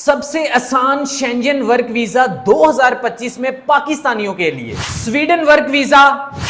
सबसे आसान Shenzhen work visa 2025 में पाकिस्तानियों के लिए। Sweden work visa,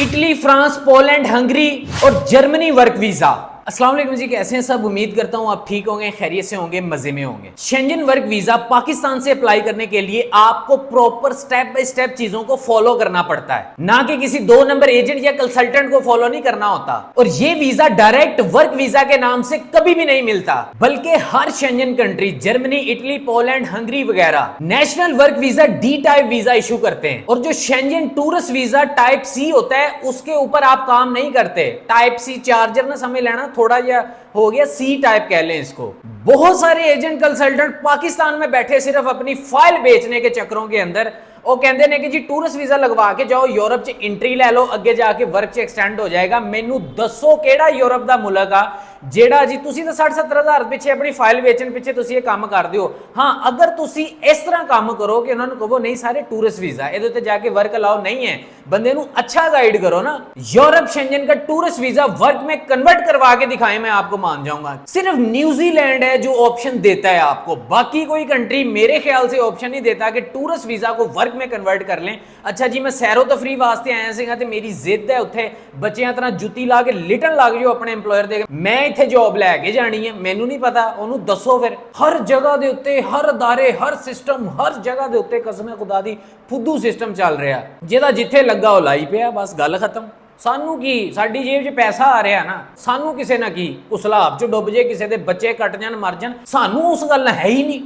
Italy, France, Poland, Hungary और जर्मनी वर्क वीजा। अस्सलाम वालेकुम जी, कैसे हैं सब? उम्मीद करता हूं आप ठीक होंगे, खैरियत से होंगे, मजे में होंगे। शेंजन वर्क वीजा पाकिस्तान से अप्लाई करने के लिए आपको प्रॉपर स्टेप बाय स्टेप चीजों को फॉलो करना पड़ता है, ना कि किसी 2 नंबर एजेंट या कंसल्टेंट को फॉलो नहीं करना होता। और ये वीजा डायरेक्ट वर्क वीजा के नाम से कभी भी नहीं मिलता, बल्कि हर Schengen country Germany, Italy, Poland, Hungary वगैरह national work visa D type visa issue करते हैं। और जो Schengen tourist visa type C होता है उसके ऊपर आप काम नहीं करते। टाइप सी चार्जर ना समझ लेना, थोड़ा या हो गया सी टाइप कह लें इसको। बहुत सारे एजेंट कंसल्टेंट पाकिस्तान में बैठे सिर्फ अपनी फाइल बेचने के चक्करों के अंदर वो कहते हैं कि जी टूरिस्ट वीजा लगवा के जाओ, यूरोप च एंट्री ले लो, अगे जाके वर्क च एक्सटेंड हो जाएगा। मैनू दसो केड़ा यूरोप दा मुल्क आ जेड़ा जी तुसी तो 60-70 हज़ार पिछे अपनी फाइल बेचने पिछे तुसी ये काम कर दियो। हाँ, अगर तुसी इस तरह काम करो कि उन्होंने कहो नहीं सारे टूरिस्ट वीजा ये ते जाके वर्क अलाउ नहीं है, बंदे नू अच्छा गाइड करो ना। यूरोप शेंजन का टूरिस्ट वीजा वर्क में कन्वर्ट करवा के दिखाएं, मैं आपको मान जाऊंगा। सिर्फ न्यूजीलैंड है जो ऑप्शन देता है आपको, बाकी कोई कंट्री मेरे ख्याल से ऑप्शन नहीं देता कि टूरिस्ट वीजा को वर्क में कन्वर्ट कर लें। अच्छा जी, मैं सैरो तफरी वास्ते आया सीगा ते मेरी जिद है उत्थे बच्चियां तरह जुत्ती ला के लिटन लग जाओ अपने एम्प्लॉयर दे, मैं इत्थे जॉब लैके जानी है, मैनू नहीं पता, ओनू दसो। फिर हर जगह दे उत्ते, हर अदारे, हर सिस्टम, हर जगह दे उत्ते कसम खुदा दी फुद्दू सिस्टम चल रहा, जेदा जिथे लगा वो लाई पिया, बस गल खत्म। सानू की साडी जेब च पैसा आ रहा ना, सानू किसे ना की उस लाभ च डुब जे, किसे दे बच्चे कट जान, मर जान, सानू उस गल है ही नहीं।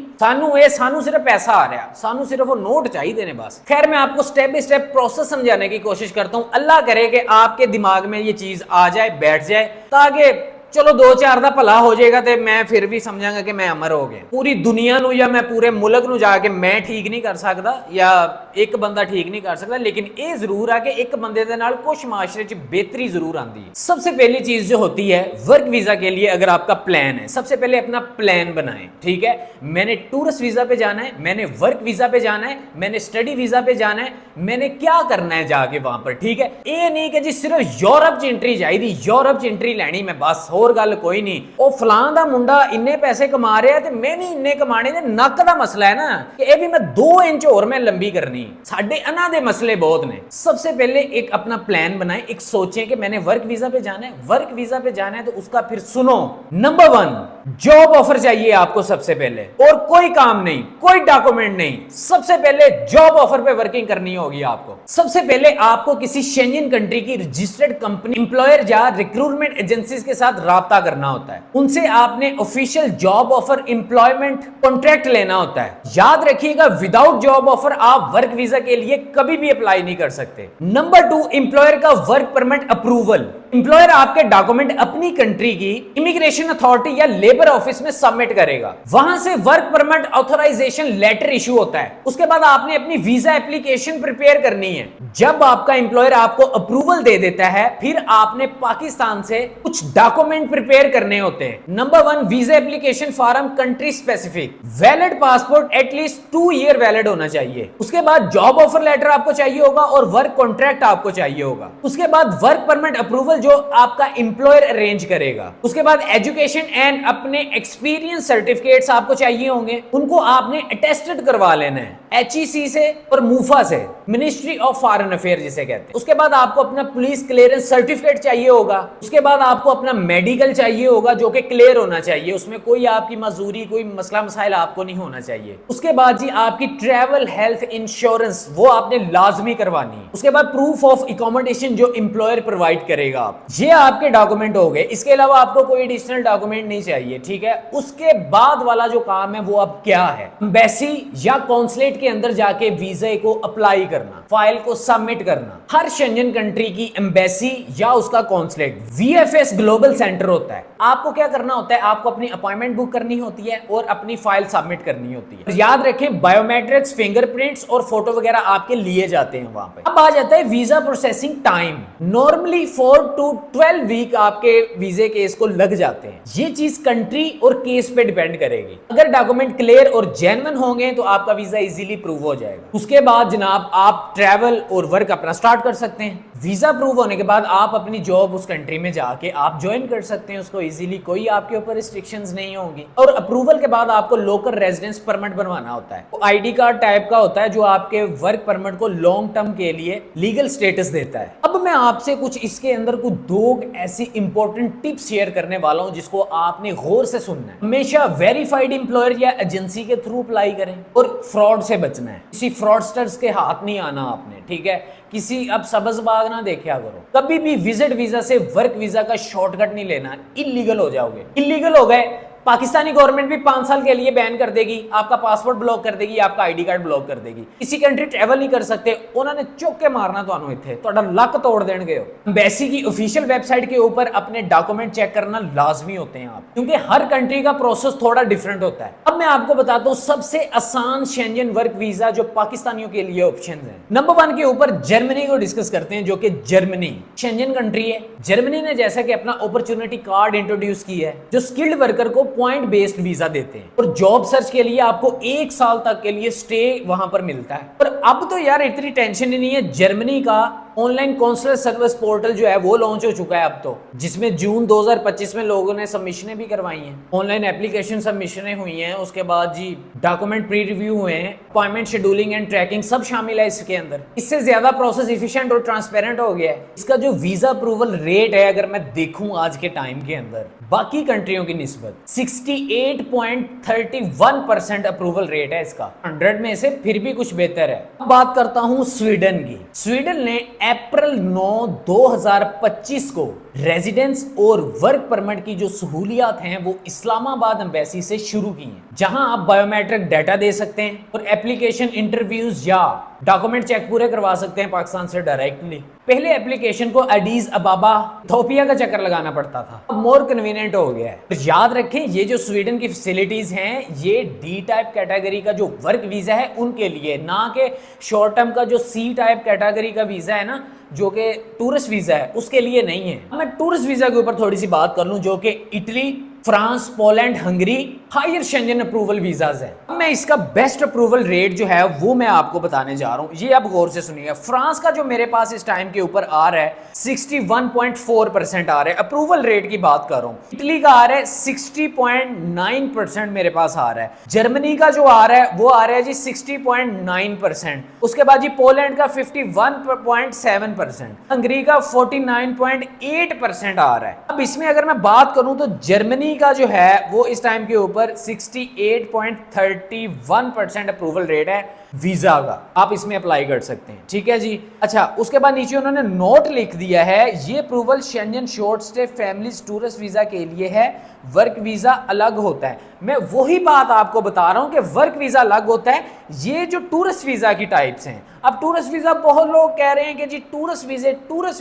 सानू सिर्फ पैसा आ रहा, सानू सिर्फ वो नोट चाहिए ने बस। खैर, मैं आपको स्टेप बाय स्टेप प्रोसेस समझाने की कोशिश करता हूं। अल्लाह करे कि आपके दिमाग में ये चीज आ जाए, बैठ जाए, ताकि चलो 2-4 का भला हो जाएगा तो मैं फिर भी समझांगा कि मैं अमर हो गया। पूरी दुनिया नू या मैं पूरे मुल्क नू जाके मैं ठीक नहीं कर सकता या एक बंदा ठीक नहीं कर सकता, लेकिन ये जरूर है कि एक बंदे दे नाल कुछ माशरे च बेहतरी जरूर आती है। सबसे पहली चीज जो होती है वर्क वीजा के लिए, अगर आपका प्लान है, सबसे पहले अपना प्लान बनाएं। ठीक है, मैंने टूरिस्ट वीजा पे जाना है, मैंने वर्क वीजा पे जाना है, मैंने स्टडी वीजा पे जाना है, मैंने क्या करना है जाके वहां पर। ठीक है, ये नहीं कि जी सिर्फ यूरोप च एंट्री चाहिए, यूरोप च एंट्री लैनी मैं बस, और गल कोई नहीं। ओ फलां दा मुंडा इन्ने पैसे कमा रहा है ते मैं भी इन्ने कमाने दे, नक दा मसला है ना कि ये भी मैं 2 इंच और मैं लंबी करनी। साडे अना दे मसले बहुत ने। सबसे पहले एक अपना प्लान बनाएं, एक सोचें कि मैंने वर्क वीजा पे जाना है, वर्क वीजा पे जाना है तो उसका फिर सुनो। नंबर 1 जॉब ऑफर चाहिए आपको सबसे पहले, और कोई काम नहीं, कोई डॉक्यूमेंट नहीं, सबसे पहले जॉब ऑफर पे वर्किंग करनी होगी आपको। सबसे पहले आपको किसी शेंजन कंट्री की रजिस्टर्ड कंपनी, एम्प्लॉयर या रिक्रूटमेंट एजेंसीज के साथ राब्ता करना होता है। उनसे आपने official job offer, employment contract लेना होता है। याद रखिएगा, विदाउट जॉब ऑफर आप वर्क वीजा के लिए कभी भी अप्लाई नहीं कर सकते। नंबर 2 एम्प्लॉयर का वर्क परमिट अप्रूवल। एम्प्लॉयर आपके डॉक्यूमेंट अपनी कंट्री की इमिग्रेशन अथॉरिटी या लेबर ऑफिस में सबमिट करेगा, वहां से work permit authorisation letter issue होता है। उसके बाद आपने अपनी वीजा एप्लीकेशन प्रिपेयर करनी है। जब आपका एम्प्लॉयर आपको अप्रूवल दे देता है, फिर आपने पाकिस्तान से कुछ डॉक्यूमेंट प्रिपेयर करने होते हैं। Number 1 visa application form country specific, valid passport at least 2 year valid होना चाहिए। उसके बाद जॉब ऑफर लेटर आपको चाहिए होगा और वर्क कॉन्ट्रैक्ट आपको चाहिए होगा। उसके बाद वर्क परमिट अप्रूवल जो आपका एम्प्लॉयर अरेंज करेगा। उसके बाद एजुकेशन एंड अपने एक्सपीरियंस सर्टिफिकेट्स आपको चाहिए होंगे, उनको आपने अटेस्टेड करवा लेना है HEC से और मूफा से, मिनिस्ट्री ऑफ फॉरेन अफेयर जिसे कहते हैं। उसके बाद आपको अपना पुलिस क्लियरेंस सर्टिफिकेट चाहिए होगा। उसके बाद आपको अपना मेडिकल चाहिए होगा जो कि क्लियर होना चाहिए, उसमें कोई आपकी मजदूरी, कोई मसला मसाइल आपको नहीं होना चाहिए। उसके बाद जी आपकी ट्रैवल हेल्थ इंश्योरेंस वो आपने लाजमी करवानी है। उसके बाद प्रूफ ऑफ अकोमोडेशन जो एम्प्लॉयर प्रोवाइड करेगा आप, ये आपके डॉक्यूमेंट हो गए। इसके अलावा आपको कोई एडिशनल डॉक्यूमेंट नहीं चाहिए। ठीक है, उसके बाद वाला जो काम है वो अब क्या है, एम्बेसी या कॉन्सुलेट के अंदर जाके वीजा को अप्लाई करना, फाइल को सबमिट करना। हर शेंजन कंट्री की एम्बेसी या उसका कॉन्सुलेट VFS ग्लोबल सेंटर होता है। आपको क्या करना होता है, आपको अपनी अपॉइंटमेंट बुक करनी होती है और अपनी फाइल सबमिट करनी होती है। याद रखें, बायोमेट्रिक्स, फिंगरप्रिंट्स और फोटो वगैरह आपके लिए जाते हैं वहां पे। अब आ जाता है visa processing time. Normally 4 to 12 week आपके वीजे केस को लग जाते हैं। ये चीज कंट्री और केस पे डिपेंड करेगी। अगर डॉक्यूमेंट क्लियर और जेन्युइन होंगे तो आपका वीजा इजीली प्रूव हो जाएगा। उसके बाद जनाब आप ट्रैवल और वर्क अपना स्टार्ट कर सकते हैं। वीजा प्रूव होने के बाद आप अपनी जॉब उस कंट्री में जाके आप ज्वाइन कर सकते हैं उसको इजीली, कोई आपके ऊपर रिस्ट्रिक्शंस नहीं होंगी। और अप्रूवल के बाद आपको लोकल रेजिडेंस परमिट बनवाना होता है। आईडी कार्ड टाइप का होता है जो आपके वर्क परमिट को लॉन्ग टर्म के लिए लीगल स्टेटस देता है। अब मैं आपसे कुछ इसके अंदर कुछ दो ऐसी इंपॉर्टेंट टिप्स शेयर करने वाला हूं जिसको आपने गौर से सुनना है। हमेशा वेरीफाइड एम्प्लॉयर या एजेंसी के थ्रू अप्लाई करें और फ्रॉड से बचना है। किसी फ्रॉडस्टर्स के हाथ नहीं आना आपने, ठीक है। किसी अब सबजबाग ना देखा करो। कभी भी विजिट वीजा से वर्क वीजा का शॉर्टकट नहीं लेना, इलीगल हो जाओगे। इलीगल हो गए, पाकिस्तानी गवर्नमेंट भी 5 साल के लिए बैन कर देगी, आपका पासपोर्ट ब्लॉक कर देगी, आपका आईडी कार्ड ब्लॉक कर देगी। किसी कंट्री ट्रैवल नहीं कर सकते, उन्होंने चुक के मारना तो इत्थे ਤੁਹਾਡਾ ਲੱਕ ਤੋੜ देंगे हो। एम्बेसी की ऑफिशियल वेबसाइट के ऊपर अपने डॉक्यूमेंट चेक करना लाजमी होते हैं आप, क्योंकि हर कंट्री का प्रोसेस थोड़ा डिफरेंट होता है। अब मैं आपको बताता हूँ सबसे आसान शेंजन वर्क वीजा जो पाकिस्तानियों के लिए ऑप्शन है। नंबर 1 के ऊपर जर्मनी को डिस्कस करते हैं, जो कि जर्मनी शेंजन कंट्री है। जर्मनी ने जैसा कि अपना अपॉर्चुनिटी कार्ड इंट्रोड्यूस की है जो स्किल्ड वर्कर को पॉइंट बेस्ड वीजा देते हैं और जॉब सर्च के लिए आपको 1 साल तक के लिए स्टे वहां पर मिलता है। पर अब तो यार इतनी टेंशन ही नहीं है। जर्मनी का ऑनलाइन कॉन्सुलर सर्विस पोर्टल जो है वो लॉन्च हो चुका है अब तो, जिसमें जून 2025 में लोगों ने सबमिशनें भी करवाई हैं। ऑनलाइन एप्लीकेशन सबमिशनें हुई हैं, उसके बाद जी डॉक्यूमेंट प्री रिव्यू हुए हैं, अपॉइंटमेंट शेड्यूलिंग एंड ट्रैकिंग सब शामिल है इसके अंदर। इससे ज्यादा प्रोसेस इफिशिएंट और ट्रांसपेरेंट हो गया है। इसका जो वीजा अप्रूवल रेट है अगर मैं देखूं आज के टाइम के अंदर बाकी कंट्रियों की निस्बत 68.31% अप्रूवल रेट है इसका। 100 में से फिर भी कुछ बेहतर है। अब बात करता हूं स्वीडन की। स्वीडन ने अप्रैल 9, 2025 को रेजिडेंस और वर्क परमिट की जो सहूलियात हैं वो इस्लामाबाद एम्बेसी से शुरू की हैं, जहां आप बायोमेट्रिक डाटा दे सकते हैं और एप्लीकेशन इंटरव्यूज या डॉक्यूमेंट चेक पूरे करवा सकते हैं पाकिस्तान से डायरेक्टली। पहले एप्लीकेशन को एडिस अबाबा इथियोपिया का चक्कर लगाना पड़ता था, अब मोर कन्वीनियंट हो गया है। तो याद रखें ये जो स्वीडन की फैसिलिटीज हैं ये डी टाइप कैटेगरी का जो वर्क वीजा है उनके लिए, ना कि शॉर्ट टर्म का जो सी टाइप कैटेगरी का वीजा है ना जो कि टूरिस्ट वीजा है उसके लिए नहीं है। मैं टूरिस्ट वीजा के ऊपर थोड़ी सी बात कर लूं जो कि Italy, France, Poland, Hungary higher Schengen approval visas है। मैं इसका बेस्ट अप्रूवल रेट जो है वो मैं आपको बताने जा रहा हूं, ये आप गौर से सुनिएगा। फ्रांस का जो मेरे पास इस टाइम के ऊपर आ रहा है 61.4% आ रहा है, अप्रूवल रेट की बात कर रहा हूं। इटली का आ रहा है 60.9% मेरे पास आ रहा है। जर्मनी का जो आ रहा है वो आ रहा है जी 60.9%। उसके बाद जी पोलैंड का 51.7%, हंगरी का 49.8% आ रहा है। अब इसमें अगर मैं बात करूं तो जर्मनी का जो है वो इस टाइम के ऊपर 68.31% अप्रूवल रेट है वीजा का, आप इसमें अप्लाई कर सकते हैं, ठीक है जी। अच्छा, उसके बाद नीचे उन्होंने नोट लिख दिया है ये approval Schengen short stay families tourist visa के लिए है, वर्क वीजा अलग होता है। मैं वही बात आपको बता रहा हूं कि वर्क वीजा अलग होता है, ये जो टूरिस्ट वीजा की टाइप्स हैं। अब टूरिस्ट वीजा बहुत लोग कह रहे हैं कि जी टूरिस्ट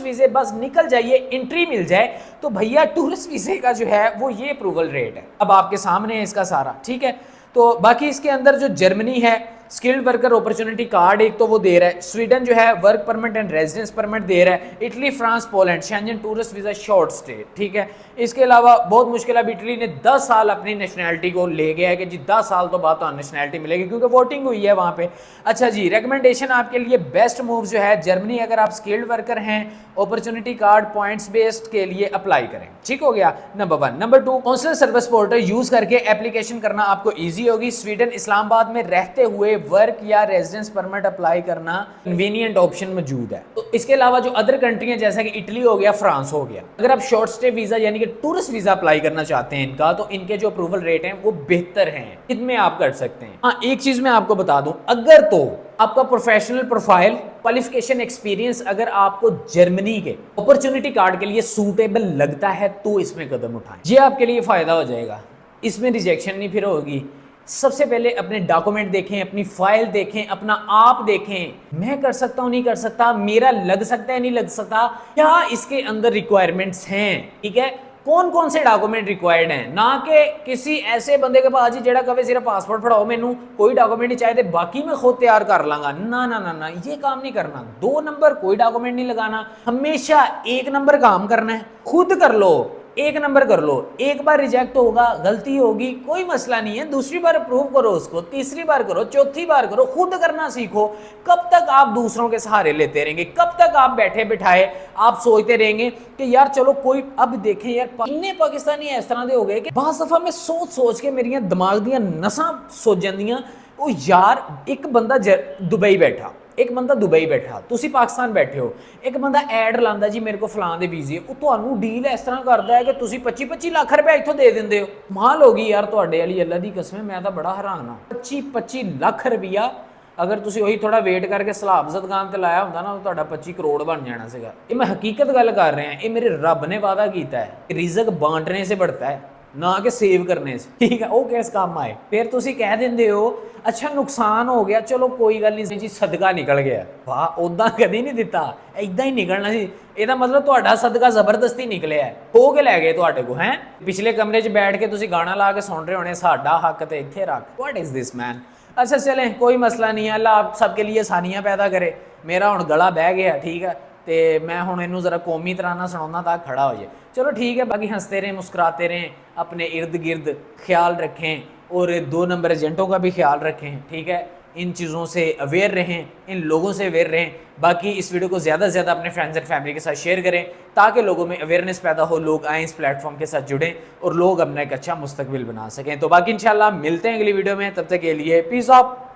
वीजे बस निकल जाइए, एंट्री मिल जाए। तो भैया टूरिस्ट वीजे का जो है वो ये अप्रूवल रेट है, अब आपके सामने है इसका सारा, ठीक है। तो बाकी इसके अंदर जो जर्मनी है स्किल्ड वर्कर अपॉर्चुनिटी कार्ड एक तो वो दे रहा है, स्वीडन जो है work permit and residence permit दे रहा है, Italy, France, Poland Schengen tourist visa short stay, ठीक है। इसके अलावा बहुत मुश्किल अब इटली ने 10 साल अपनी नेशनैलिटी को ले गया है कि जी 10 साल तो बाद तो नेशनैलिटी मिलेगी क्योंकि वोटिंग हुई है वहाँ पे। अच्छा जी, रिकमेंडेशन आपके लिए बेस्ट मूव जो है जर्मनी, अगर आप स्किल्ड वर्कर हैं अपॉर्चुनिटी कार्ड पॉइंट्स बेस्ड के लिए अप्लाई करें, ठीक हो गया number 1। Number 2, consular service portal use करके एप्लीकेशन करना आपको ईजी होगी। स्वीडन, इस्लामाबाद में रहते हुए वर्क या रेजिडेंस परमिट अप्लाई करना कन्वीनियंट ऑप्शन मौजूद है। तो इसके अलावा जो अदर कंट्री है जैसा कि इटली हो गया, फ्रांस हो गया, अगर आप शॉर्ट स्टे वीजा यानी कि टूरिस्ट वीजा अप्लाई करना चाहते हैं इनका, तो इनके जो अप्रूवल रेट हैं वो बेहतर हैं, इनमें आप कर सकते हैं। हाँ, एक चीज मैं आपको बता दूं, अगर तो आपका प्रोफेशनल प्रोफाइल, क्वालिफिकेशन, एक्सपीरियंस अगर आपको जर्मनी के अपॉर्चुनिटी कार्ड के लिए सूटेबल लगता है तो इसमें कदम उठाएं, ये आपके लिए फायदा हो जाएगा, इसमें रिजेक्शन नहीं फिर होगी। सबसे पहले अपने डॉक्यूमेंट देखें, अपनी फाइल देखें, अपना आप देखें, मैं कर सकता हूं नहीं कर सकता, मेरा लग सकता है नहीं लग सकता, क्या इसके अंदर रिक्वायरमेंट्स हैं, ठीक है। कौन कौन से डॉक्यूमेंट रिक्वायर्ड हैं, ना कि किसी ऐसे बंदे के पास जी जेड़ा कहे सिर्फ पासपोर्ट फड़ाओ मैनू कोई डॉक्यूमेंट नहीं चाहिए बाकी मैं खुद तैयार कर लांगा। ना ना ना ना, ये काम नहीं करना। 2 नंबर कोई डॉक्यूमेंट नहीं लगाना, हमेशा 1 नंबर काम करना है। खुद कर लो, 1 नंबर कर लो। एक बार रिजेक्ट होगा, गलती होगी, कोई मसला नहीं है, दूसरी बार अप्रूव करो उसको, तीसरी बार करो, चौथी बार करो। खुद करना सीखो। कब तक आप दूसरों के सहारे लेते रहेंगे, कब तक आप बैठे बिठाए आप सोचते रहेंगे कि यार चलो कोई। अब देखें यार, इन्ने पाकिस्तानी इस तरह के हो गए कि बहुत दफा मैं सोच सोच के मेरिया दिमाग दियां नसां सोच जांदियां। ओ यार, एक बंदा दुबई बैठा, एक बंदा दुबई बैठा, तुसी पाकिस्तान बैठे हो, एक बंदा ऐड लांदा जी मेरे को फलां दे वीजे, वो तुहानू डील इस तरह करता है कि तुसी 25-25 लाख रुपया इत्थों दे दिंदे हो। माल होगी यार तुहाडे वाली, अल्लाह दी कसम मैं तो बड़ा हैरान हाँ। 25-25 लाख रुपया अगर तुसी वही थोड़ा वेट करके सलाब दुकान ते लाया होंदा ना, तो तुहाडा 25 करोड़ बन जाना सीगा। ये मैं हकीकत गल कर रहा, ये मेरे रब ने वादा किया है। रिजक बांटने से बढ़ता है, ना कि सेव करने से, ठीक है। वो किस काम आए। फिर तुसी कह देंदे हो अच्छा नुकसान हो गया, चलो कोई गल नहीं जी, सदका निकल गया। वाह, उदा कभी नहीं दिता, इदा ही निकलना सी। ਇਹਦਾ मतलब ਤੁਹਾਡਾ सदका जबरदस्ती निकलिया है, हो के लै गए ਤੁਹਾਡੇ को। हैं पिछले कमरे 'ਚ बैठ के तुसी गाना ला के सुन रहे होने, साडा हक ते इत्थे रख। What is this man. अच्छा चलें, कोई मसला नहीं है, अल्लाह आप सबके लिए आसानियां पैदा करे। मेरा हुण गला बह गया, ठीक है, तो मैं हुण इनू जरा कौमी तराना सुनाना ताकि खड़ा हो जाए। चलो ठीक है, बाकी हंसते रहें, मुस्कुराते रहें, अपने इर्द गिर्द ख्याल रखें और 2 नंबर एजेंटों का भी ख्याल रखें, ठीक है। इन चीज़ों से अवेयर रहें, इन लोगों से अवेयर रहें। बाकी इस वीडियो को ज़्यादा से ज़्यादा अपने फ्रेंड्स एंड फैमिली के साथ शेयर करें ताकि लोगों में अवेयरनेस पैदा हो, लोग आएँ इस प्लेटफॉर्म के साथ जुड़ें और लोग अपना एक अच्छा मुस्तकबिल बना सकें। तो बाकी इंशाल्लाह मिलते हैं अगली वीडियो में, तब तक के लिए पीस ऑफ।